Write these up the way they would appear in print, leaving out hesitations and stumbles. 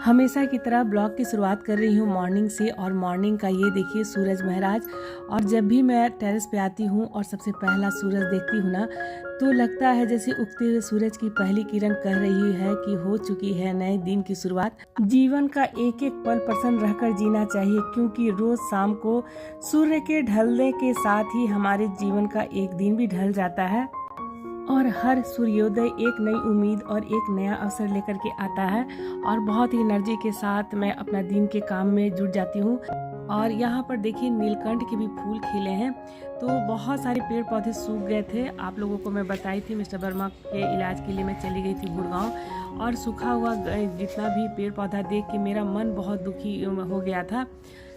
हमेशा की तरह ब्लॉग की शुरुआत कर रही हूँ मॉर्निंग से। और मॉर्निंग का ये देखिए सूरज महाराज। और जब भी मैं टेरेस पे आती हूँ और सबसे पहला सूरज देखती हूँ ना, तो लगता है जैसे उगते हुए सूरज की पहली किरण कह रही है कि हो चुकी है नए दिन की शुरुआत। जीवन का एक एक पल प्रसन्न रहकर जीना चाहिए, क्योंकि रोज शाम को सूर्य के ढलने के साथ ही हमारे जीवन का एक दिन भी ढल जाता है और हर सूर्योदय एक नई उम्मीद और एक नया अवसर लेकर के आता है। और बहुत ही एनर्जी के साथ मैं अपना दिन के काम में जुट जाती हूँ। और यहाँ पर देखिए नीलकंठ के भी फूल खिले हैं। तो बहुत सारे पेड़ पौधे सूख गए थे, आप लोगों को मैं बताई थी मिस्टर वर्मा के इलाज के लिए मैं चली गई थी गुड़गांव। और सूखा हुआ जितना भी पेड़ पौधा देख के मेरा मन बहुत दुखी हो गया था।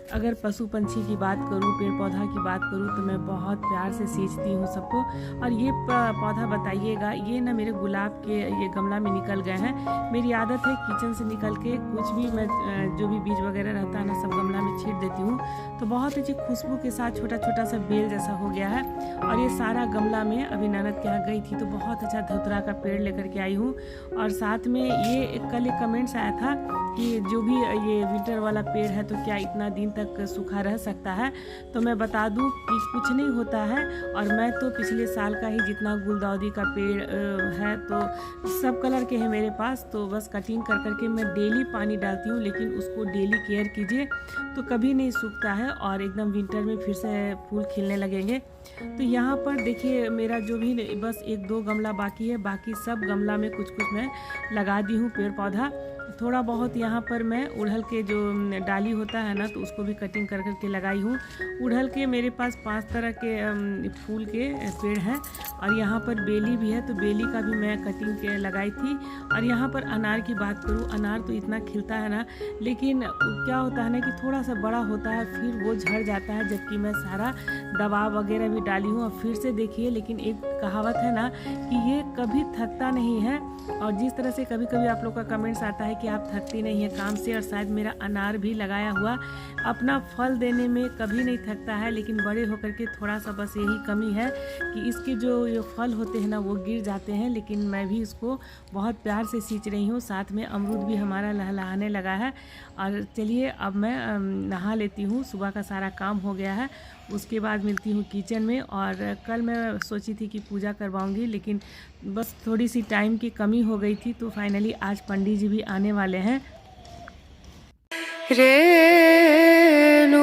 अगर पशु पंछी की बात करूं, पेड़ पौधा की बात करूं, तो मैं बहुत प्यार से सींचती हूं सबको। और ये पौधा बताइएगा, ये ना मेरे गुलाब के ये गमला में निकल गए हैं। मेरी आदत है किचन से निकल के कुछ भी मैं जो भी बीज वगैरह रहता है ना, सब गमला में छीट देती हूँ। तो बहुत अच्छी खुशबू के साथ छोटा छोटा सा बेल जैसा हो गया है। और ये सारा गमला में अभी ननद के यहाँ गई थी तो बहुत अच्छा धतूरा का पेड़ लेकर के आई हूँ। और साथ में ये कल एक कमेंट्स आया था कि जो भी ये विंटर वाला पेड़ है तो क्या इतना दिन तक सूखा रह सकता है। तो मैं बता दूं कि कुछ नहीं होता है। और मैं तो पिछले साल का ही जितना गुलदाउदी का पेड़ है तो सब कलर के हैं मेरे पास, तो बस कटिंग कर करके मैं डेली पानी डालती हूँ। लेकिन उसको डेली केयर कीजिए तो कभी नहीं सूखता है और एकदम विंटर में फिर से फूल खिलने लगेंगे। तो यहाँ पर देखिए मेरा जो भी बस एक दो गमला बाकी है, बाकी सब गमला में कुछ कुछ मैं लगा दी हूँ पेड़ पौधा। थोड़ा बहुत यहाँ पर मैं उड़हल के जो डाली होता है ना, तो उसको भी कटिंग कर करके लगाई हूँ। उड़हल के मेरे पास 5 तरह के फूल के पेड़ हैं। और यहाँ पर बेली भी है, तो बेली का भी मैं कटिंग के लगाई थी। और यहाँ पर अनार की बात करूँ, अनार तो इतना खिलता है ना, लेकिन क्या होता है ना कि थोड़ा सा बड़ा होता है फिर वो झड़ जाता है। जबकि मैं सारा दवा वगैरह भी डाली हूँ। और फिर से देखिए, लेकिन एक कहावत है ना कि ये कभी थकता नहीं है। और जिस तरह से कभी कभी आप लोग का कमेंट्स आता है कि आप थकती नहीं है काम से, और शायद मेरा अनार भी लगाया हुआ अपना फल देने में कभी नहीं थकता है। लेकिन बड़े होकर के थोड़ा सा बस यही कमी है कि इसके जो ये फल होते हैं ना वो गिर जाते हैं। लेकिन मैं भी इसको बहुत प्यार से सींच रही हूँ। साथ में अमरूद भी हमारा लहलहाने लगा है। और चलिए अब मैं नहा लेती हूँ, सुबह का सारा काम हो गया है। उसके बाद मिलती हूँ किचन में। और कल मैं सोची थी कि पूजा करवाऊंगी, लेकिन बस थोड़ी सी टाइम की कमी हो गई थी। तो फाइनली आज पंडित जी भी आने वाले हैं। रेणु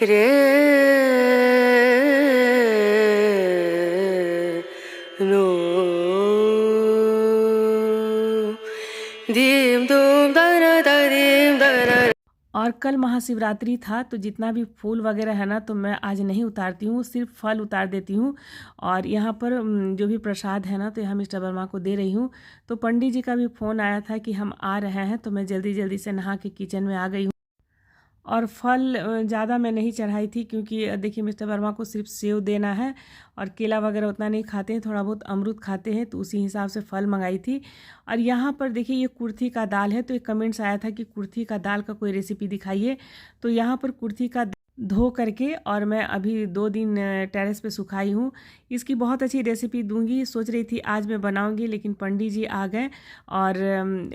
रेणु दीम दूम दर दीम दर। और कल महाशिवरात्रि था, तो जितना भी फूल वगैरह है ना, तो मैं आज नहीं उतारती हूँ, सिर्फ फल उतार देती हूँ। और यहाँ पर जो भी प्रसाद है ना, तो यहाँ मिस्टर वर्मा को दे रही हूँ। तो पंडित जी का भी फ़ोन आया था कि हम आ रहे हैं, तो मैं जल्दी जल्दी से नहा के किचन में आ गई हूँ। और फल ज़्यादा मैं नहीं चढ़ाई थी, क्योंकि देखिए मिस्टर वर्मा को सिर्फ सेव देना है और केला वगैरह उतना नहीं खाते हैं, थोड़ा बहुत अमरूद खाते हैं, तो उसी हिसाब से फल मंगाई थी। और यहाँ पर देखिए ये कुर्थी का दाल है। तो एक कमेंट्स आया था कि कुर्थी का दाल का कोई रेसिपी दिखाइए। तो यहाँ पर कुर्थी का धो करके और मैं अभी 2 दिन टेरेस पे सुखाई हूँ। इसकी बहुत अच्छी रेसिपी दूंगी, सोच रही थी आज मैं बनाऊंगी, लेकिन पंडित जी आ गए और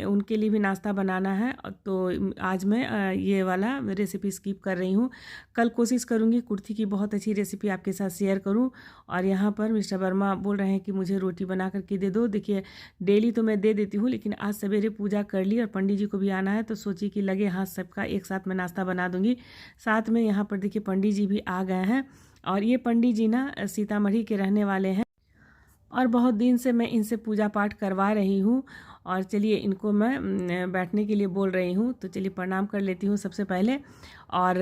उनके लिए भी नाश्ता बनाना है। तो आज मैं ये वाला रेसिपी स्किप कर रही हूँ। कल कोशिश करूँगी कुर्थी की बहुत अच्छी रेसिपी आपके साथ शेयर करूँ। और यहाँ पर मिस्टर वर्मा बोल रहे हैं कि मुझे रोटी बना करके दे दो। देखिए डेली तो मैं दे देती हूँ, लेकिन आज सवेरे पूजा कर ली और पंडित जी को भी आना है, तो सोची कि लगे हाथ सबका एक साथ मैं नाश्ता बना दूँगी। साथ में यहाँ पर देखिए पंडित जी भी आ गए हैं। और ये पंडित जी ना सीतामढ़ी के रहने वाले हैं और बहुत दिन से मैं इनसे पूजा पाठ करवा रही हूँ। और चलिए इनको मैं बैठने के लिए बोल रही हूँ, तो चलिए प्रणाम कर लेती हूँ सबसे पहले। और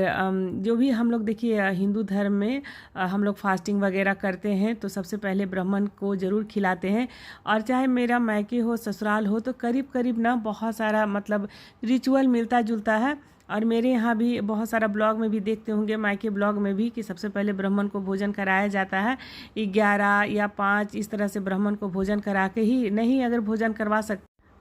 जो भी हम लोग देखिए हिंदू धर्म में हम लोग फास्टिंग वगैरह करते हैं, तो सबसे पहले ब्राह्मण को ज़रूर खिलाते हैं। और चाहे मेरा मायके हो ससुराल हो, तो करीब करीब ना बहुत सारा मतलब रिचुअल मिलता जुलता है। और मेरे यहाँ भी बहुत सारा ब्लॉग में भी देखते होंगे, मायके ब्लॉग में भी, कि सबसे पहले ब्राह्मण को भोजन कराया जाता है। 11 या 5 इस तरह से ब्राह्मण को भोजन करा के ही, नहीं अगर भोजन करवा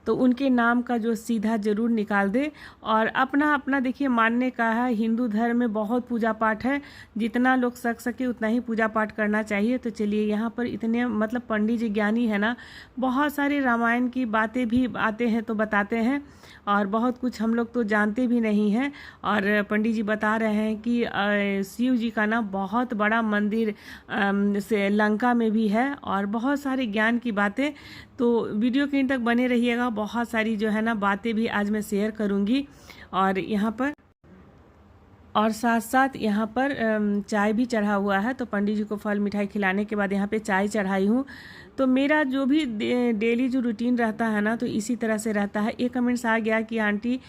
तो उनके नाम का जो सीधा ज़रूर निकाल दे। और अपना अपना देखिए मानने का है, हिंदू धर्म में बहुत पूजा पाठ है, जितना लोग सके उतना ही पूजा पाठ करना चाहिए। तो चलिए यहाँ पर इतने मतलब पंडित जी ज्ञानी है ना, बहुत सारी रामायण की बातें भी आते हैं तो बताते हैं, और बहुत कुछ हम लोग तो जानते भी नहीं हैं। और पंडित जी बता रहे हैं कि शिव जी का ना बहुत बड़ा मंदिर से लंका में भी है, और बहुत सारे ज्ञान की बातें। तो वीडियो के अंत तक बने रहिएगा, बहुत सारी जो है ना बातें भी आज मैं शेयर करूँगी। और यहाँ पर और साथ साथ यहाँ पर चाय भी चढ़ा हुआ है। तो पंडित जी को फल मिठाई खिलाने के बाद यहाँ पे चाय चढ़ाई हूँ। तो मेरा जो भी डेली जो रूटीन रहता है ना, तो इसी तरह से रहता है। एक कमेंट्स आ गया कि आंटी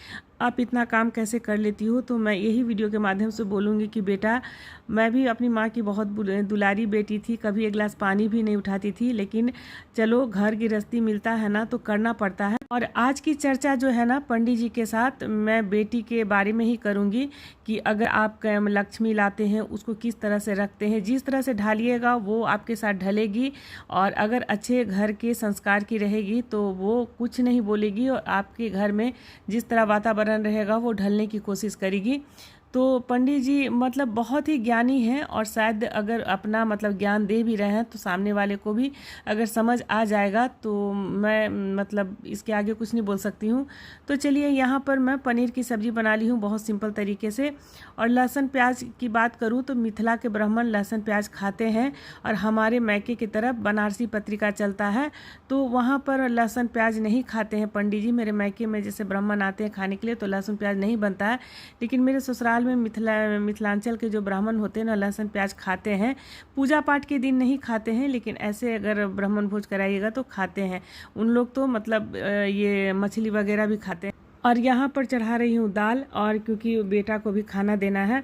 आप इतना काम कैसे कर लेती हो। तो मैं यही वीडियो के माध्यम से बोलूँगी कि बेटा, मैं भी अपनी माँ की बहुत दुलारी बेटी थी, कभी एक गिलास पानी भी नहीं उठाती थी, लेकिन चलो घर गृहस्थी मिलता है ना तो करना पड़ता है। और आज की चर्चा जो है ना पंडित जी के साथ मैं बेटी के बारे में ही करूँगी, कि अगर आप लक्ष्मी लाते हैं उसको किस तरह से रखते हैं, जिस तरह से ढालिएगा वो आपके साथ ढलेगी। और अगर अच्छे घर के संस्कार की रहेगी तो वो कुछ नहीं बोलेगी, और आपके घर में जिस तरह वातावरण रहेगा वो ढलने की कोशिश करेगी। तो पंडित जी मतलब बहुत ही ज्ञानी हैं, और शायद अगर अपना मतलब ज्ञान दे भी रहे हैं तो सामने वाले को भी अगर समझ आ जाएगा तो मैं मतलब इसके आगे कुछ नहीं बोल सकती हूँ। तो चलिए यहाँ पर मैं पनीर की सब्ज़ी बना ली हूँ बहुत सिंपल तरीके से। और लहसुन प्याज की बात करूँ तो मिथिला के ब्राह्मण लहसुन प्याज खाते हैं, और हमारे मैके की तरफ बनारसी पत्रिका चलता है तो वहाँ पर लहसुन प्याज नहीं खाते हैं पंडित जी। मेरे मैके में जैसे ब्राह्मण आते हैं खाने के लिए तो लहसुन प्याज नहीं बनता है, लेकिन मेरे ससुराल में मिथिलांचल के जो ब्राह्मण होते हैं ना लहसुन प्याज खाते हैं। पूजा पाठ के दिन नहीं खाते हैं, लेकिन ऐसे अगर ब्राह्मण भोज कराइएगा तो खाते हैं। उन लोग तो मतलब ये मछली वगैरह भी खाते हैं। और यहाँ पर चढ़ा रही हूँ दाल, और क्योंकि बेटा को भी खाना देना है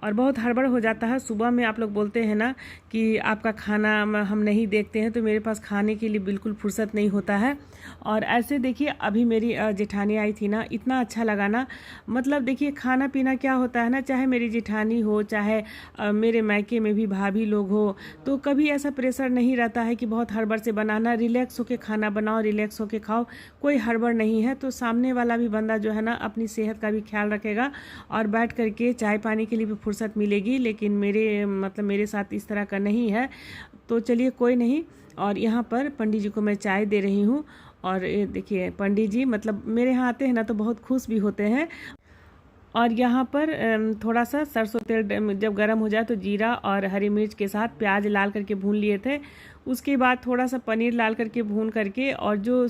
और बहुत हड़बड़ हो जाता है। सुबह में आप लोग बोलते हैं ना कि आपका खाना हम नहीं देखते हैं, तो मेरे पास खाने के लिए बिल्कुल फुर्सत नहीं होता है। और ऐसे देखिए अभी मेरी जेठानी आई थी ना, इतना अच्छा लगा ना। मतलब देखिए खाना पीना क्या होता है ना, चाहे मेरी जेठानी हो चाहे मेरे मायके में भी भाभी लोग हो, तो कभी ऐसा प्रेशर नहीं रहता है कि बहुत हड़बड़ से बनाना। रिलैक्स होके खाना बनाओ, रिलैक्स होके खाओ, कोई हड़बड़ नहीं है। तो सामने वाला भी बंदा जो है ना अपनी सेहत का भी ख्याल रखेगा, और बैठ करके चाय पानी के लिए भी फुर्सत मिलेगी। लेकिन मेरे साथ इस तरह का नहीं है। तो चलिए कोई नहीं। और यहाँ पर पंडित जी को मैं चाय दे रही हूँ। और ये देखिए पंडित जी मतलब मेरे यहाँ आते हैं ना तो बहुत खुश भी होते हैं। और यहाँ पर थोड़ा सा सरसों तेल जब गर्म हो जाए तो जीरा और हरी मिर्च के साथ प्याज लाल करके भून लिए थे। उसके बाद थोड़ा सा पनीर लाल करके भून करके, और जो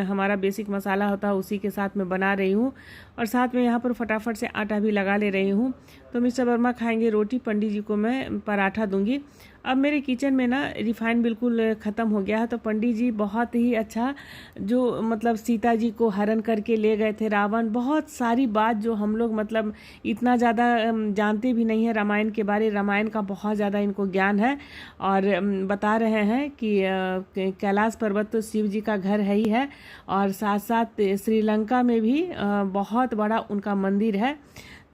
हमारा बेसिक मसाला होता है उसी के साथ मैं बना रही हूँ। और साथ में यहाँ पर फटाफट से आटा भी लगा ले रही हूँ। तो मिस्टर वर्मा खाएंगे रोटी, पंडित जी को मैं पराठा दूंगी। अब मेरे किचन में ना रिफाइन बिल्कुल ख़त्म हो गया है। तो पंडित जी बहुत ही अच्छा, जो मतलब सीता जी को हरण करके ले गए थे रावण, बहुत सारी बात जो हम लोग मतलब इतना ज़्यादा जानते भी नहीं है रामायण के बारे। रामायण का बहुत ज़्यादा इनको ज्ञान है, और बता रहे हैं कि कैलाश पर्वत तो शिव जी का घर है ही है, और साथ साथ श्रीलंका में भी बहुत बड़ा उनका मंदिर है।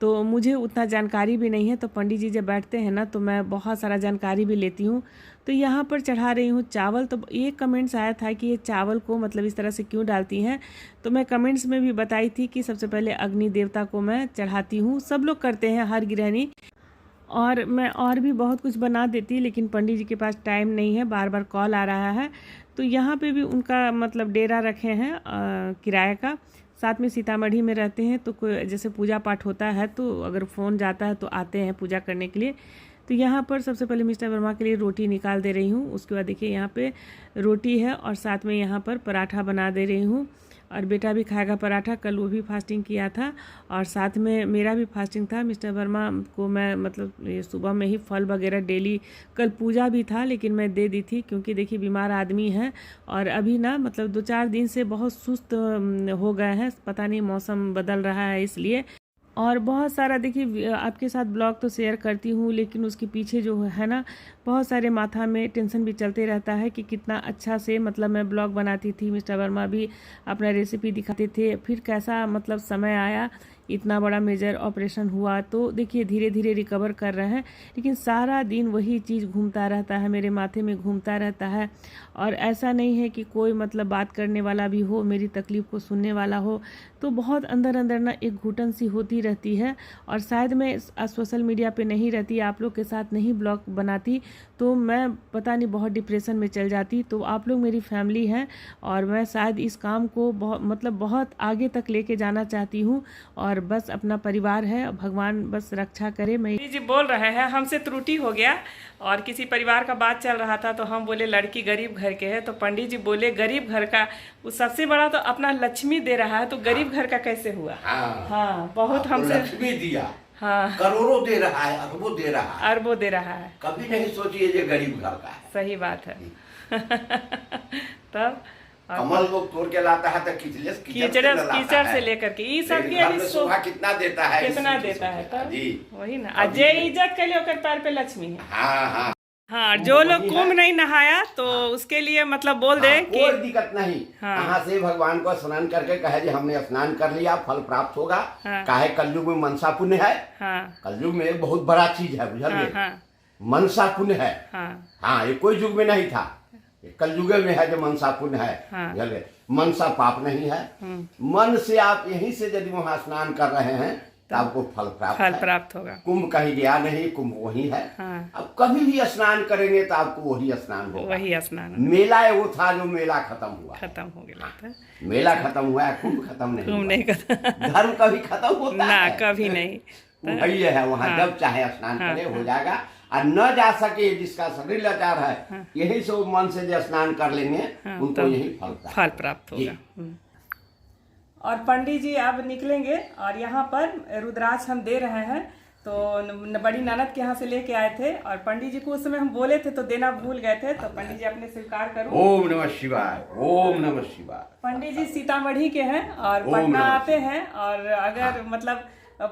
तो मुझे उतना जानकारी भी नहीं है, तो पंडित जी जब बैठते हैं ना तो मैं बहुत सारा जानकारी भी लेती हूँ। तो यहाँ पर चढ़ा रही हूँ चावल। तो एक कमेंट्स आया था कि ये चावल को मतलब इस तरह से क्यों डालती हैं, तो मैं कमेंट्स में भी बताई थी कि सबसे पहले अग्नि देवता को मैं चढ़ाती हूँ। सब लोग करते हैं, हर गृहिणी। और मैं और भी बहुत कुछ बना देती, लेकिन पंडित जी के पास टाइम नहीं है, बार बार कॉल आ रहा है। तो यहाँ पे भी उनका मतलब डेरा रखे हैं किराए का। साथ में सीतामढ़ी में रहते हैं, तो कोई जैसे पूजा पाठ होता है तो अगर फ़ोन जाता है तो आते हैं पूजा करने के लिए। तो यहाँ पर सबसे पहले मिस्टर वर्मा के लिए रोटी निकाल दे रही हूँ। उसके बाद देखिए यहाँ पे रोटी है, और साथ में यहाँ पर पराठा बना दे रही हूँ। और बेटा भी खाएगा पराठा, कल वो भी फास्टिंग किया था, और साथ में मेरा भी फास्टिंग था। मिस्टर वर्मा को मैं मतलब ये सुबह में ही फल वगैरह डेली, कल पूजा भी था लेकिन मैं दे दी थी, क्योंकि देखिए बीमार आदमी है, और अभी ना मतलब 2-4 दिन से बहुत सुस्त हो गए हैं, पता नहीं मौसम बदल रहा है इसलिए। और बहुत सारा देखिए आपके साथ ब्लॉग तो शेयर करती हूँ, लेकिन उसके पीछे जो है ना बहुत सारे माथा में टेंशन भी चलते रहता है कि कितना अच्छा से मतलब मैं ब्लॉग बनाती थी, मिस्टर वर्मा भी अपना रेसिपी दिखाते थे, फिर कैसा मतलब समय आया इतना बड़ा मेजर ऑपरेशन हुआ, तो देखिए धीरे धीरे रिकवर कर रहे हैं, लेकिन सारा दिन वही चीज़ घूमता रहता है, मेरे माथे में घूमता रहता है। और ऐसा नहीं है कि कोई मतलब बात करने वाला भी हो, मेरी तकलीफ़ को सुनने वाला हो, तो बहुत अंदर अंदर ना एक घुटन सी होती रहती है। और शायद मैं सोशल मीडिया पे नहीं रहती, आप लोग के साथ नहीं ब्लॉग बनाती, तो मैं पता नहीं बहुत डिप्रेशन में चल जाती। तो आप लोग मेरी फैमिली हैं और मैं शायद इस काम को बहुत आगे तक लेके जाना चाहती हूँ, और बस अपना परिवार है, भगवान बस रक्षा करे। मैं जी बोल रहे हैं हमसे त्रुटि हो गया, और किसी परिवार का बात चल रहा था तो हम बोले लड़की गरीब घर के है, तो पंडित जी बोले गरीब घर का वो सबसे बड़ा तो अपना लक्ष्मी दे रहा है, तो गरीब घर का कैसे हुआ। हाँ बहुत हमसे लक्ष्मी दिया, हाँ करोड़ों दे रहा है, अरबों दे रहा है, अरबों दे रहा है। कभी नहीं सोचिए ये गरीब घर का है। सही बात है। तब कमल लोग तोड़ के लाता है तो कीचड़ से लेकर के ये सब के शोभा कितना देता है, कितना देता है। तब जी वही ना, अजय इज्जत के लिए ओकर पैर पे लक्ष्मी है। हाँ, जो लोग कुंभ नहीं नहाया तो उसके लिए मतलब बोल दे कि कोई दिक्कत नहीं। यहाँ से भगवान को स्नान करके कहे जी हमने स्नान कर लिया, फल प्राप्त होगा। काहे कलयुग में मनसा पुण्य है। कलयुग में एक बहुत बड़ा चीज है, बुझलिए, मनसा पुण्य है। हाँ ये कोई युग में नहीं था, कलयुग में है जो मनसा पुण्य है, बुझलिए। मनसा पाप नहीं है। मन से आप यहीं से यदि वहाँ स्नान कर रहे हैं तो आपको फल प्राप्त होगा। कुंभ कहीं गया नहीं, कुंभ वही है। अब कभी भी स्नान करेंगे तो आपको वही स्नान होगा, वही स्नान। मेला वो था जो मेला खत्म हो गया। मेला खत्म हुआ है, कुंभ खत्म नहीं खत्म। धर्म कभी खत्म होता है? कभी नहीं। वही है वहाँ जब चाहे स्नान करे हो जाएगा। और न जा सके जिसका शरीर लाचार है, यही से मन से जो स्नान कर लेंगे उनको यही फल प्राप्त होगा। और पंडित जी अब निकलेंगे, और यहाँ पर रुद्राक्ष हम दे रहे हैं। तो बड़ी ननद के यहाँ से लेके आए थे, और पंडित जी को उस समय हम बोले थे तो देना भूल गए थे, तो पंडित जी अपने स्वीकार करो। ओम नमः शिवाय, ओम नमः शिवाय। पंडित जी सीतामढ़ी के हैं और पटना आते हैं, और अगर मतलब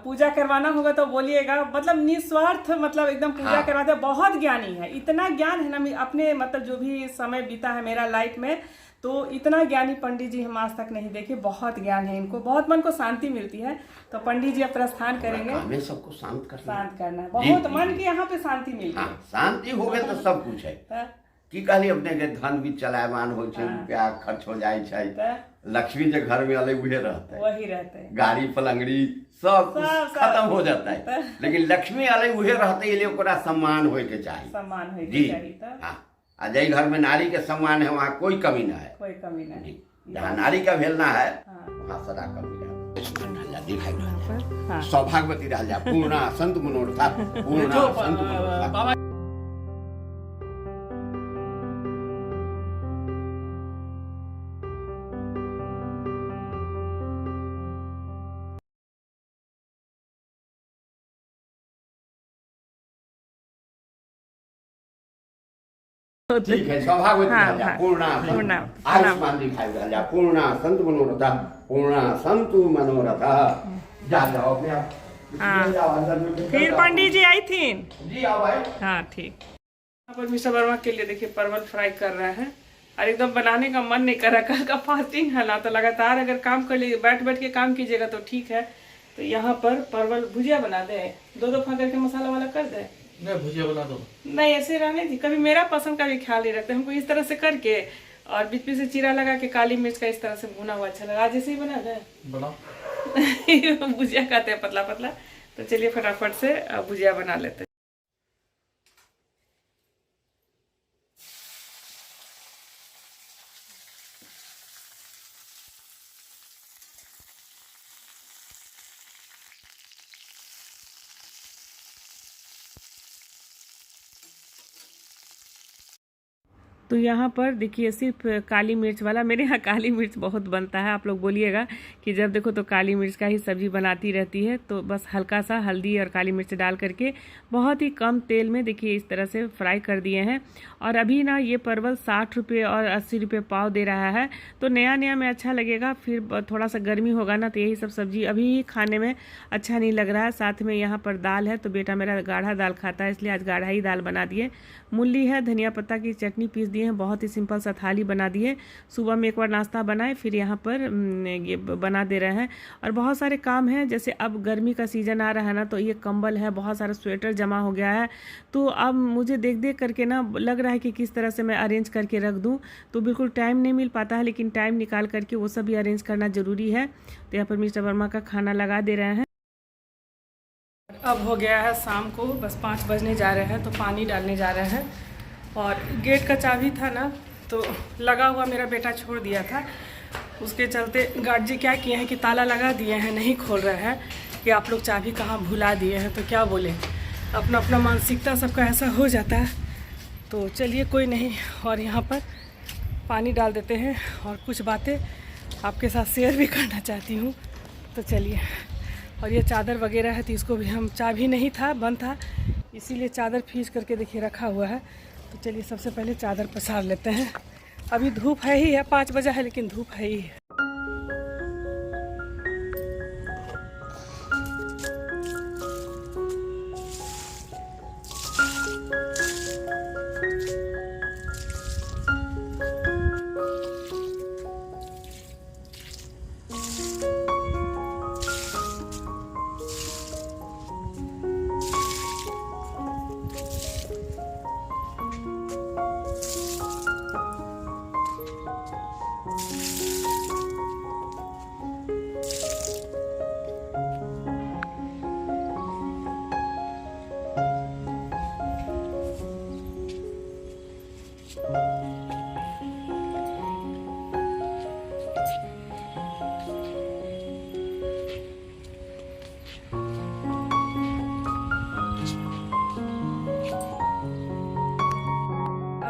पूजा करवाना होगा तो बोलिएगा, मतलब निस्वार्थ, मतलब एकदम पूजा करवाते हैं। बहुत ज्ञानी है, इतना ज्ञान है ना, अपने मतलब जो भी समय बीता है मेरा लाइफ में, तो इतना ज्ञानी पंडित जी हम आज तक नहीं देखे। बहुत ज्ञान है इनको, बहुत मन को शांति मिलती है। तो पंडित जी अब प्रस्थान करेंगे। हमें सबको शांत करना है, बहुत मन की यहाँ पे शांति मिलती है। शांति हो गए तो सब कुछ है। की कहली अपने के धन भी चलायमान हो, रुपया खर्च हो जाए, लक्ष्मी के घर में अलग वही रहते हैं, गाड़ी पलंगड़ी सब खत्म हो जाता है, लेकिन लक्ष्मी अलग वही रहते, इसलिए ओकरा सम्मान होए के चाहिए, सम्मान होए के चाहिए। हाँ, अजय घर में नारी के सम्मान है, वहाँ कोई कमी ना है, कोई कमी नहीं। जहाँ नारी का भेलना है वहाँ सदा कमी है। सौभाग्यवती रह जा, पूर्णा संत मनोरथा, पूर्णा संत मनोरथा। ठीक है, सौभाग्यवती पूर्णा आयुष्मान दिखाई जा, पूर्णा संत मनोरथा, पूर्णा संतु मनोरथा। जाओ फिर पंडित जी आई थी जी, आओ भाई। हाँ ठीक। यहाँ पर मिस्टर वर्मा के लिए देखिए परवल फ्राई कर रहे हैं, और एकदम बनाने का मन नहीं कर रहा। कल का फास्टिंग है ना, तो लगातार अगर काम कर लीजिए, बैठ के काम कीजिएगा तो ठीक है। तो यहाँ पर परवल भुजिया बना दे, दो दफा करके मसाला वाला कर दे। नहीं भुजिया बना दो, नहीं ऐसे रहने थी। कभी मेरा पसंद का भी ख्याल नहीं रखते, हमको इस तरह से करके और बीच में से चीरा लगा के काली मिर्च का इस तरह से भुना हुआ अच्छा लगा। आज ऐसे ही बना दे भुजिया खाते हैं पतला पतला। तो चलिए फटाफट से भुजिया बना लेते हैं। तो यहाँ पर देखिए सिर्फ काली मिर्च वाला, मेरे यहाँ काली मिर्च बहुत बनता है। आप लोग बोलिएगा कि जब देखो तो काली मिर्च का ही सब्जी बनाती रहती है। तो बस हल्का सा हल्दी और काली मिर्च डाल करके बहुत ही कम तेल में देखिए इस तरह से फ्राई कर दिए हैं। और अभी ना ये परवल 60 रुपये और 80 रुपये पाव दे रहा है। तो नया नया में अच्छा लगेगा, फिर थोड़ा सा गर्मी होगा ना तो यही सब सब्जी अभी खाने में अच्छा नहीं लग रहा है। साथ में यहाँ पर दाल है, तो बेटा मेरा गाढ़ा दाल खाता है, इसलिए आज गाढ़ा ही दाल बना दिए। मूली है, धनिया पत्ता की चटनी पीस दिए हैं, बहुत ही सिंपल सा थाली बना दिए। सुबह में एक बार नाश्ता बनाए, फिर यहाँ पर ये बना दे रहे हैं। और बहुत सारे काम हैं, जैसे अब गर्मी का सीज़न आ रहा है ना, तो ये कंबल है, बहुत सारा स्वेटर जमा हो गया है। तो अब मुझे देख देख करके ना लग रहा है कि किस तरह से मैं अरेंज करके रख दूँ, तो बिल्कुल टाइम नहीं मिल पाता है, लेकिन टाइम निकाल करके वो सब भी अरेंज करना ज़रूरी है। तो यहाँ पर मिस्टर वर्मा का खाना लगा दे रहे हैं। अब हो गया है शाम को, बस 5 बजने जा रहे हैं, तो पानी डालने जा रहे हैं। और गेट का चाबी था ना, तो लगा हुआ मेरा बेटा छोड़ दिया था, उसके चलते गार्ड जी क्या किए हैं कि ताला लगा दिए हैं, नहीं खोल रहे हैं कि आप लोग चाबी कहाँ भुला दिए हैं। तो क्या बोले, अपना अपना मानसिकता सबका ऐसा हो जाता है। तो चलिए कोई नहीं, और यहाँ पर पानी डाल देते हैं और कुछ बातें आपके साथ शेयर भी करना चाहती हूँ। तो चलिए, और ये चादर वगैरह है, तो इसको भी हम, चाबी नहीं था, बंद था, इसीलिए चादर खींच करके देखिए रखा हुआ है। तो चलिए सबसे पहले चादर पसार लेते हैं। अभी धूप है ही है, 5 बजा है, लेकिन धूप है ही है।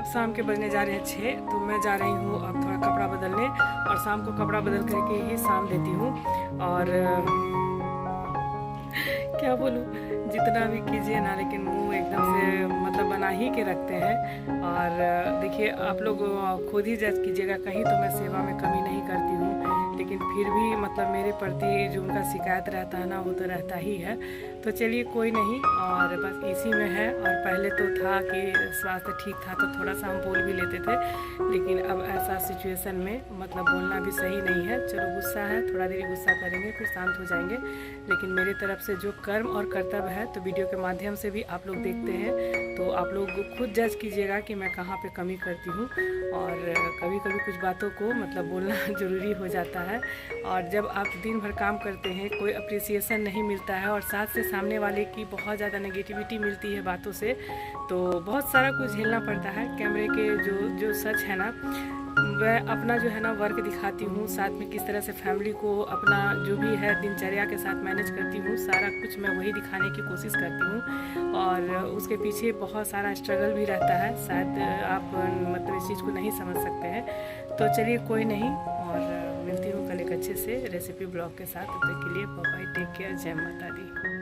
शाम के बजने जा रहे हैं 6, तो मैं जा रही हूँ अब थोड़ा कपड़ा बदलने, और शाम को कपड़ा बदल करके ही शाम देती हूँ। और क्या बोलूँ, जितना भी कीजिए ना, लेकिन मुंह एकदम से मतलब बना ही के रखते हैं। और देखिए आप लोग खुद ही जज कीजिएगा, कहीं तो मैं सेवा में कमी नहीं करती हूँ, लेकिन फिर भी मतलब मेरे प्रति जो उनका शिकायत रहता है ना, वो तो रहता ही है। तो चलिए कोई नहीं, और बस इसी में है। और पहले तो था कि स्वास्थ्य ठीक था तो थोड़ा सा हम बोल भी लेते थे, लेकिन अब ऐसा सिचुएशन में मतलब बोलना भी सही नहीं है। चलो गुस्सा है, थोड़ा देर गुस्सा करेंगे, फिर शांत हो जाएंगे। लेकिन मेरे तरफ से जो कर्म और कर्तव्य है, तो वीडियो के माध्यम से भी आप लोग देखते हैं, तो आप लोग खुद जज कीजिएगा कि मैं कहाँ पे कमी करती हूँ। और कभी कभी कुछ बातों को मतलब बोलना ज़रूरी हो जाता है। और जब आप दिन भर काम करते हैं, कोई अप्रिसिएशन नहीं मिलता है, और साथ से सामने वाले की बहुत ज़्यादा नेगेटिविटी मिलती है बातों से, तो बहुत सारा कुछ झेलना पड़ता है। कैमरे के जो सच है ना, वह अपना जो है ना वर्क दिखाती हूँ, साथ में किस तरह से फैमिली को अपना जो भी है दिनचर्या के साथ मैनेज करती हूँ, सारा कुछ मैं वही दिखाने की कोशिश करती हूँ। और उसके पीछे बहुत सारा स्ट्रगल भी रहता है, शायद आप मतलब इस चीज़ को नहीं समझ सकते हैं। तो चलिए कोई नहीं, और मिलती हूँ कल एक अच्छे से रेसिपी ब्लॉग के साथ। तब तक के लिए बाय बाय, टेक केयर, जय माता दी।